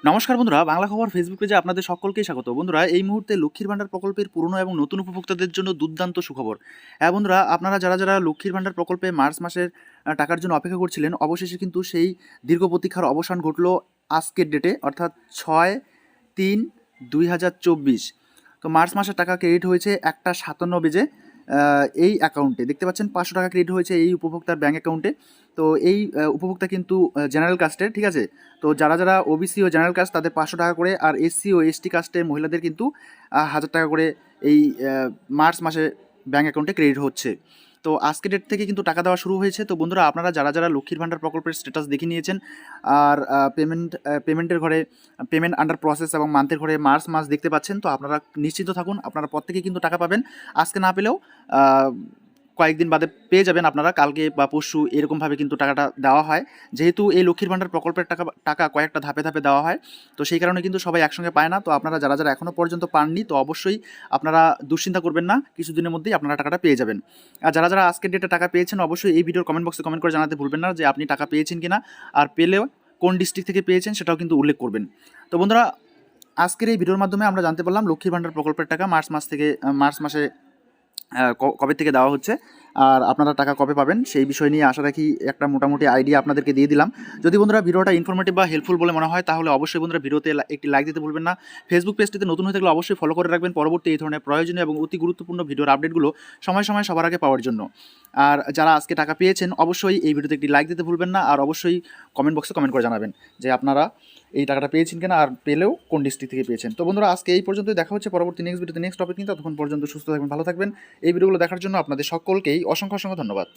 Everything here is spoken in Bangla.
নমস্কার বন্ধুরা, বাংলা খবর ফেসবুক পেজে আপনাদের সকলকেই স্বাগত। বন্ধুরা, এই মুহূর্তে লক্ষ্মীর ভাণ্ডার প্রকল্পের পুরনো এবং নতুন উপভোক্তাদের জন্য দুর্দান্ত সুখবর। হ্যাঁ বন্ধুরা, আপনারা যারা লক্ষ্মীর ভাণ্ডার প্রকল্পে মার্চ মাসের টাকার জন্য অপেক্ষা করছিলেন, অবশেষে কিন্তু সেই দীর্ঘ প্রতীক্ষার অবসান ঘটলো আজকের ডেটে, অর্থাৎ 6/3/2024। তো মার্চ মাসের টাকা ক্রেডিট হয়েছে 1:57 বেজে এই অ্যাকাউন্টে। দেখতে পাচ্ছেন 500 টাকা ক্রেডিট হয়েছে এই উপভোক্তার ব্যাঙ্ক অ্যাকাউন্টে। তো এই উপভোক্তা কিন্তু জেনারেল কাস্টের, ঠিক আছে। তো যারা ওবিসি ও জেনারেল কাস্ট তাদের 500 টাকা করে, আর এসসি ও এসটি কাস্টের মহিলাদের কিন্তু 1000 টাকা করে এই মার্চ মাসে ব্যাঙ্ক অ্যাকাউন্টে ক্রেডিট হচ্ছে। তো আজকের ডেট থেকে কিন্তু টাকা দেওয়া শুরু হয়েছে। তো বন্ধুরা, আপনারা যারা লক্ষ্মীর ভাণ্ডার প্রকল্পের স্ট্যাটাস দেখে নিয়েছেন আর পেমেন্টের ঘরে পেমেন্ট আন্ডার প্রসেস এবং মান্থের ঘরে মার্চ মাস দেখতে পাচ্ছেন, তো আপনারা নিশ্চিন্ত থাকুন, আপনারা প্রত্যেকে কিন্তু টাকা পাবেন। আজকে না পেলেও কয়েকদিন বাদে পেয়ে যাবেন আপনারা, কালকে বা পরশু এরকমভাবে কিন্তু টাকাটা দেওয়া হয়। যেহেতু এই লক্ষ্মীর ভাণ্ডার প্রকল্পের টাকা কয়েকটা ধাপে ধাপে দেওয়া হয়, তো সেই কারণে কিন্তু সবাই একসঙ্গে পায় না। তো আপনারা যারা এখনও পর্যন্ত পাননি, তো অবশ্যই আপনারা দুশ্চিন্তা করবেন না, কিছুদিনের মধ্যেই আপনারা টাকাটা পেয়ে যাবেন। আর যারা আজকের ডেটে টাকা পেয়েছেন, অবশ্যই এই ভিডিওর কমেন্ট বক্সে কমেন্ট করে জানাতে ভুলবেন না যে আপনি টাকা পেয়েছেন কিনা, আর পেলেও কোন ডিস্ট্রিক্ট থেকে পেয়েছেন সেটাও কিন্তু উল্লেখ করবেন। তো বন্ধুরা, আজকের এই ভিডিওর মাধ্যমে আমরা জানতে পারলাম লক্ষ্মীর ভাণ্ডার প্রকল্পের টাকা মার্চ মাসে কবে থেকে দেওয়া হচ্ছে, আর আপনারা টাকা কবে পাবেন সেই বিষয় নিয়ে আশা রাখি একটা মোটামুটি আইডিয়া আপনাদেরকে দিয়ে দিলাম। যদি বন্ধুরা ভিডিওটা ইনফরমেটিভ বা হেল্পফুল বলে মনে হয়, তাহলে অবশ্যই বন্ধুরা ভিডিওতে একটি লাইক দিতে ভুলবেন না। ফেসবুক পেজটিতে নতুন হয়ে থাকলে অবশ্যই ফলো করে রাখবেন পরবর্তী এই ধরনের প্রয়োজনীয় এবং অতি গুরুত্বপূর্ণ ভিডিওর আপডেটগুলো সময় সময় সবার আগে পাওয়ার জন্য। আর যারা আজকে টাকা পেয়েছেন, অবশ্যই এই ভিডিওতে একটি লাইক দিতে ভুলবেন না, আর অবশ্যই কমেন্ট বক্সে কমেন্ট করে জানাবেন যে আপনারা এই টাকাটা পেয়েছেন কিনা, আর পেলেও কোন ডিস্ট্রিক্ট থেকে পেয়েছেন। তো বন্ধুরা, আজকে এই পর্যন্তই, দেখা হচ্ছে পরবর্তী নেক্সট ভিডিওতে নেক্সট টপিক নিয়ে। ততক্ষণ পর্যন্ত সুস্থ থাকবেন, ভালো থাকবেন। এই ভিডিওগুলো দেখার জন্য আপনাদের সকলকেই অসংখ্য ধন্যবাদ।